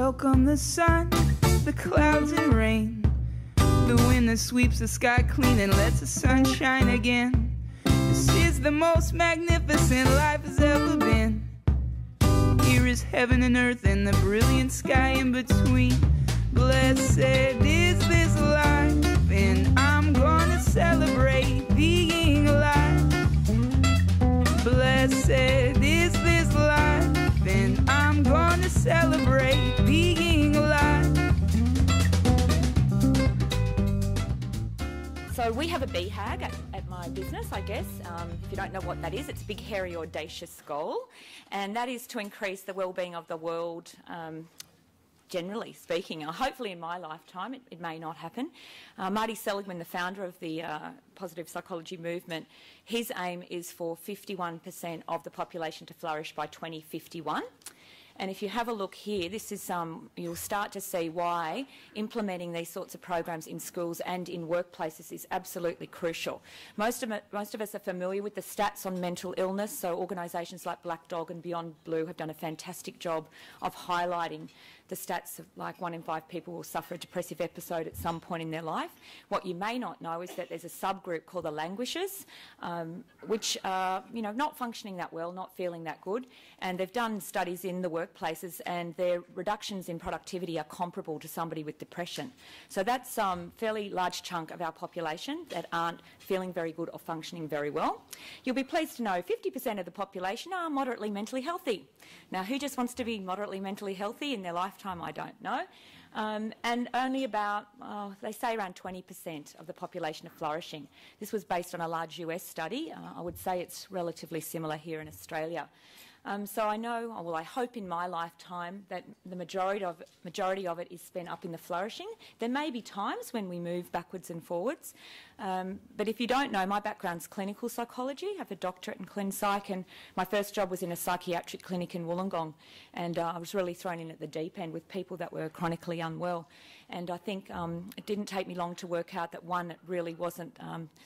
welcome the sun, the clouds and rain, the wind that sweeps the sky clean and lets the sun shine again. This is the most magnificent life has ever been. Here is heaven and earth and the brilliant sky in between. Blessed is this life, and I'm gonna celebrate being alive. Blessed is this life, and I'm gonna celebrate being alive. So we have a BHAG at my business, I guess. If you don't know what that is, it's a big, hairy, audacious goal. And that is to increase the well-being of the world, generally speaking. Hopefully in my lifetime, it may not happen. Marty Seligman, the founder of the positive psychology movement, his aim is for 51% of the population to flourish by 2051. And if you have a look here, this is you'll start to see why implementing these sorts of programs in schools and in workplaces is absolutely crucial. Most of us are familiar with the stats on mental illness, so organisations like Black Dog and Beyond Blue have done a fantastic job of highlighting the stats of like 1 in 5 people will suffer a depressive episode at some point in their life. What you may not know is that there's a subgroup called the languishers, which are not functioning that well, not feeling that good, and they've done studies in the workplaces and their reductions in productivity are comparable to somebody with depression. So that's a fairly large chunk of our population that aren't feeling very good or functioning very well. You'll be pleased to know 50% of the population are moderately mentally healthy. Now, who just wants to be moderately mentally healthy in their lifetime? I don't know. And only about, they say around 20% of the population are flourishing. This was based on a large US study. I would say it's relatively similar here in Australia. So I know, well, I hope in my lifetime that the majority of it is spent up in the flourishing. There may be times when we move backwards and forwards, but if you don't know, my background's clinical psychology. I have a doctorate in clin psych, and my first job was in a psychiatric clinic in Wollongong, and I was really thrown in at the deep end with people that were chronically unwell. And I think it didn't take me long to work out that, one, it really wasn't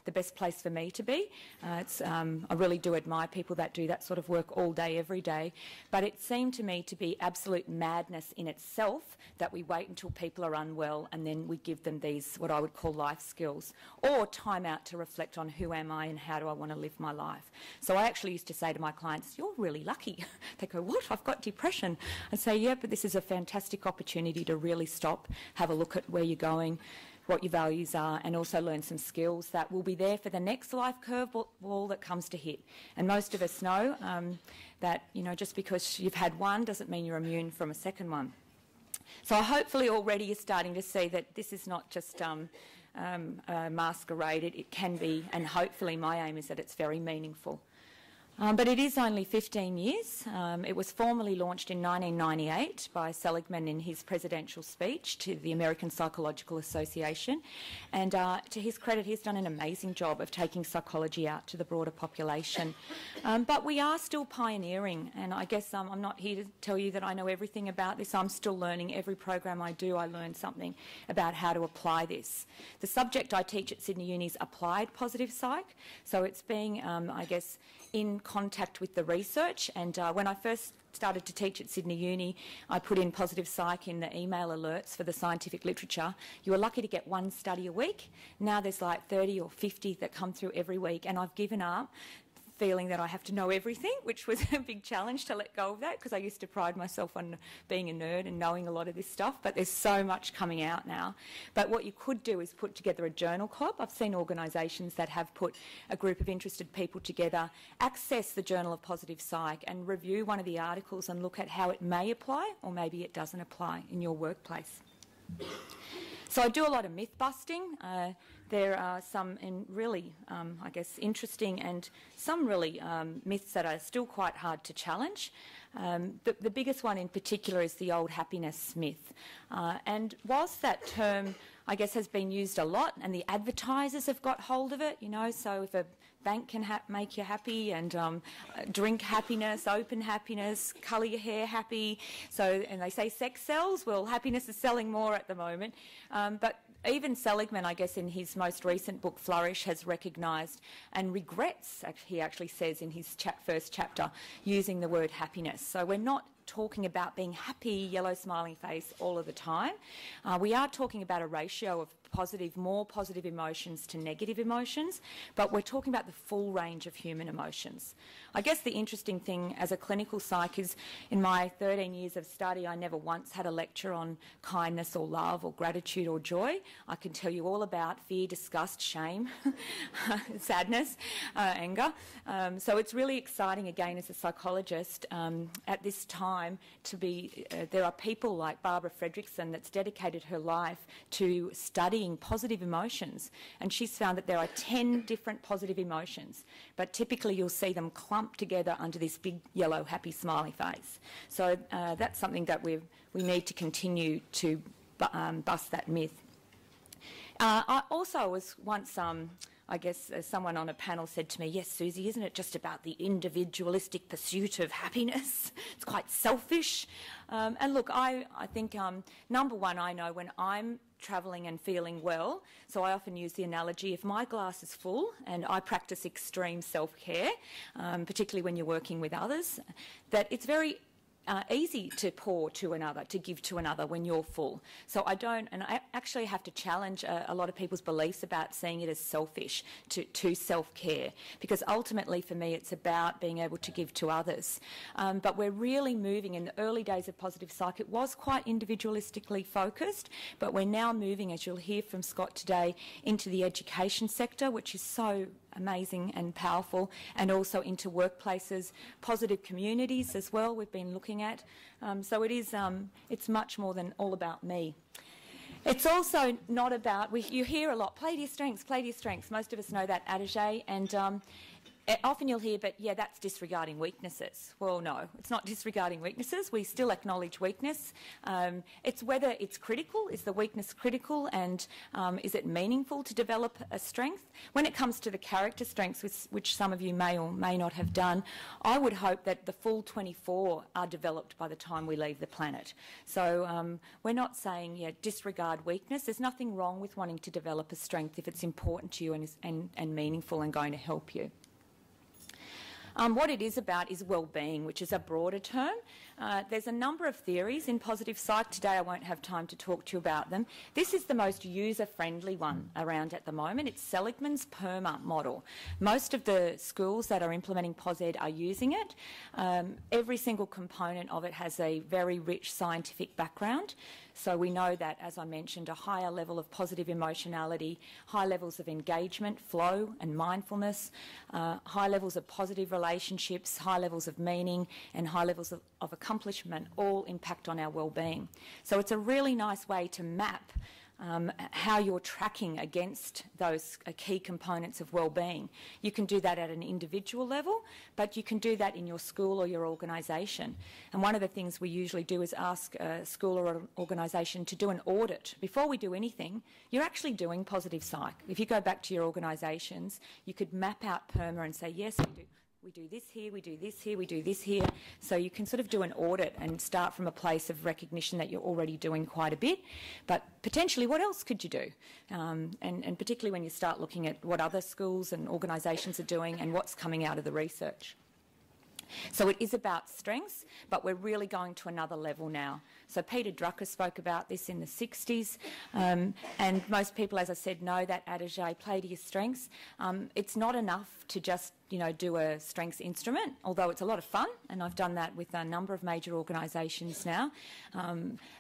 the best place for me to be. I really do admire people that do that sort of work all day, every day. But it seemed to me to be absolute madness in itself that we wait until people are unwell and then we give them these, what I would call life skills, or time out to reflect on who am I and how do I want to live my life. So I actually used to say to my clients, you're really lucky. They go, what? I've got depression. I say, yeah, but this is a fantastic opportunity to really stop, have a look at where you're going, what your values are, and also learn some skills that will be there for the next life curveball that comes to hit. And most of us know that, just because you've had one doesn't mean you're immune from a second one. So hopefully already you're starting to see that this is not just a masquerade. It can be, and hopefully my aim is that it's very meaningful. But it is only 15 years. It was formally launched in 1998 by Seligman in his presidential speech to the American Psychological Association. And to his credit, he's done an amazing job of taking psychology out to the broader population. But we are still pioneering, and I guess I'm not here to tell you that I know everything about this. I'm still learning. Every program I do, I learn something about how to apply this. The subject I teach at Sydney Uni is applied positive psych, so it's being, I guess, in contact with the research. And when I first started to teach at Sydney Uni, I put in positive psych in the email alerts for the scientific literature. You were lucky to get one study a week. Now there's like 30 or 50 that come through every week, and I've given up feeling that I have to know everything, which was a big challenge to let go of that, because I used to pride myself on being a nerd and knowing a lot of this stuff, but there's so much coming out now. But what you could do is put together a journal club. I've seen organisations that have put a group of interested people together, access the Journal of Positive Psych and review one of the articles and look at how it may apply, or maybe it doesn't apply in your workplace. So I do a lot of myth busting. There are some really, I guess, interesting and some really myths that are still quite hard to challenge. The biggest one in particular is the old happiness myth. And whilst that term, I guess, has been used a lot and the advertisers have got hold of it, so if a bank can make you happy, and drink happiness, open happiness, colour your hair happy. So, and they say sex sells. Well, happiness is selling more at the moment. But even Seligman, I guess, in his most recent book, Flourish, has recognised and regrets, he actually says in his first chapter, using the word happiness. So we're not talking about being happy, yellow smiling face all of the time. We are talking about a ratio of more positive emotions to negative emotions, but we're talking about the full range of human emotions. I guess the interesting thing as a clinical psych is in my 13 years of study, I never once had a lecture on kindness or love or gratitude or joy. I can tell you all about fear, disgust, shame, sadness, anger. So it's really exciting, again, as a psychologist at this time to be, there are people like Barbara Fredrickson that's dedicated her life to studying positive emotions, and she's found that there are 10 different positive emotions, but typically you'll see them clumped together under this big yellow happy smiley face. So that's something that we need to continue to bust that myth. I also was once I guess someone on a panel said to me, yes, Suzy, isn't it just about the individualistic pursuit of happiness? It's quite selfish. And look, I think, number one, I know when I'm travelling and feeling well, so I often use the analogy, if my glass is full, and I practice extreme self-care, particularly when you're working with others, that it's very easy to pour to another, to give to another when you're full. So I actually have to challenge a lot of people's beliefs about seeing it as selfish, to self-care, because ultimately for me it's about being able to give to others. But we're really moving, in the early days of positive psych, it was quite individualistically focused, but we're now moving, as you'll hear from Scott today, into the education sector, which is so amazing and powerful, and also into workplaces, positive communities as well we've been looking at. So it is, it's much more than all about me. It's also not about, you hear a lot, play to your strengths, play to your strengths. Most of us know that adage, and often you'll hear, but yeah, that's disregarding weaknesses. Well, no, it's not disregarding weaknesses. We still acknowledge weakness. It's whether it's critical, is the weakness critical, and is it meaningful to develop a strength? When it comes to the character strengths, which some of you may or may not have done, I would hope that the full 24 are developed by the time we leave the planet. So we're not saying, yeah, disregard weakness. There's nothing wrong with wanting to develop a strength if it's important to you and meaningful and going to help you. What it is about is well-being, which is a broader term. There's a number of theories in positive psych. Today I won't have time to talk to you about them. This is the most user-friendly one around at the moment. It's Seligman's PERMA model. Most of the schools that are implementing POSED are using it. Every single component of it has a very rich scientific background. So we know that, as I mentioned, a higher level of positive emotionality, high levels of engagement, flow and mindfulness, high levels of positive relationships, high levels of meaning and high levels of accomplishment all impact on our well-being. So it's a really nice way to map how you're tracking against those key components of well-being. You can do that at an individual level, but you can do that in your school or your organisation. And one of the things we usually do is ask a school or an organisation to do an audit. Before we do anything, you're actually doing positive psych. If you go back to your organisations, you could map out PERMA and say, yes, we do this here, we do this here, we do this here. So you can sort of do an audit and start from a place of recognition that you're already doing quite a bit. But potentially, what else could you do? And particularly when you start looking at what other schools and organisations are doing and what's coming out of the research. So it is about strengths, but we're really going to another level now. So Peter Drucker spoke about this in the 60s, and most people, as I said, know that adage, play to your strengths. It's not enough to just, do a strengths instrument, although it's a lot of fun, and I've done that with a number of major organisations now,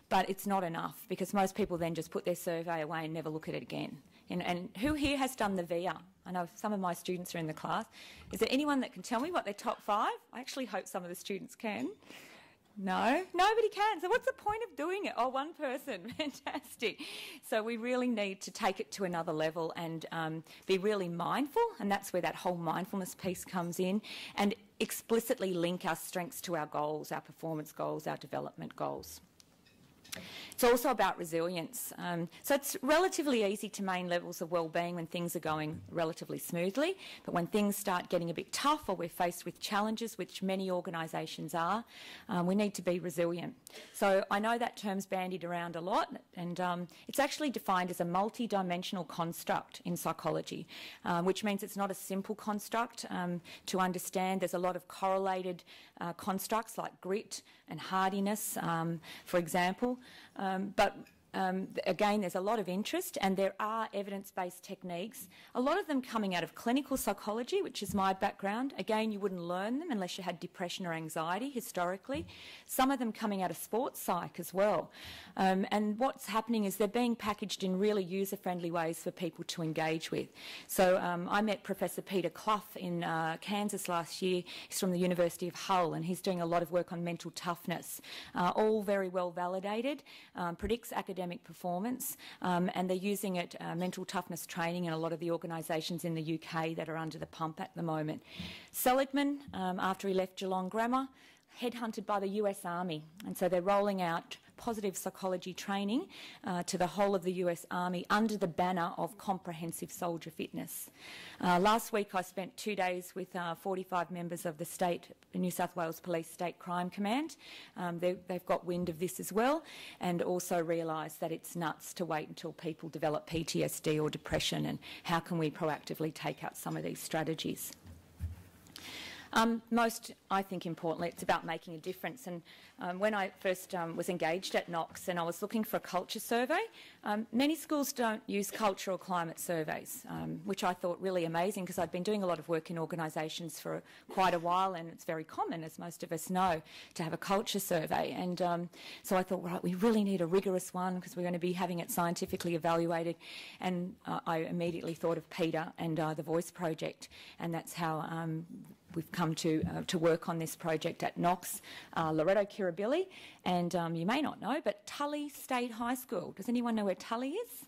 but it's not enough because most people then just put their survey away and never look at it again. And who here has done the VIA? I know some of my students are in the class. Is there anyone that can tell me what their top 5? I actually hope some of the students can. No, nobody can. So what's the point of doing it? Oh, one person. Fantastic. So we really need to take it to another level and be really mindful, and that's where that whole mindfulness piece comes in, and explicitly link our strengths to our goals, our performance goals, our development goals. It's also about resilience. So it's relatively easy to maintain levels of wellbeing when things are going relatively smoothly, but when things start getting a bit tough or we're faced with challenges, which many organisations are, we need to be resilient. So I know that term's bandied around a lot, and it's actually defined as a multi-dimensional construct in psychology, which means it's not a simple construct to understand. There's a lot of correlated constructs like grit and hardiness, for example. Again, there's a lot of interest, and there are evidence-based techniques, a lot of them coming out of clinical psychology, which is my background. Again, you wouldn't learn them unless you had depression or anxiety historically. Some of them coming out of sports psych as well. And what's happening is they're being packaged in really user-friendly ways for people to engage with. So I met Professor Peter Clough in Kansas last year. He's from the University of Hull, and he's doing a lot of work on mental toughness, all very well validated, predicts academic performance, and they're using it, mental toughness training, in a lot of the organisations in the UK that are under the pump at the moment. Seligman, after he left Geelong Grammar, headhunted by the US Army, and so they're rolling out positive psychology training to the whole of the US Army under the banner of comprehensive soldier fitness. Last week I spent 2 days with 45 members of the New South Wales Police State Crime Command. They've got wind of this as well, and also realised that it's nuts to wait until people develop PTSD or depression, and how can we proactively take out some of these strategies. Most, I think, importantly, it's about making a difference. And when I first was engaged at Knox and I was looking for a culture survey, many schools don't use culture or climate surveys, which I thought really amazing, because I'd been doing a lot of work in organisations for quite a while, and it's very common, as most of us know, to have a culture survey. And so I thought, right, we really need a rigorous one, because we're going to be having it scientifically evaluated. And I immediately thought of Peter and the Voice Project, and that's how we've come to work on this project at Knox, Loreto Kirribilli, and you may not know, but Tully State High School. Does anyone know where Tully is?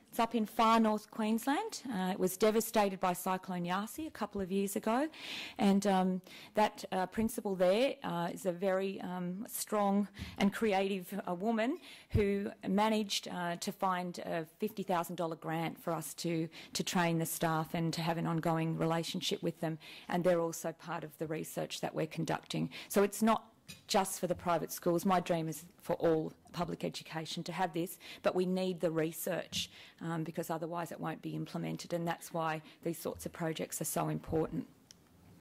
It's up in far north Queensland. It was devastated by Cyclone Yasi a couple of years ago, and that principal there is a very strong and creative woman who managed to find a $50,000 grant for us to train the staff and to have an ongoing relationship with them, and they're also part of the research that we're conducting. So it's not just for the private schools. My dream is for all public education to have this, but we need the research because otherwise it won't be implemented, and that's why these sorts of projects are so important.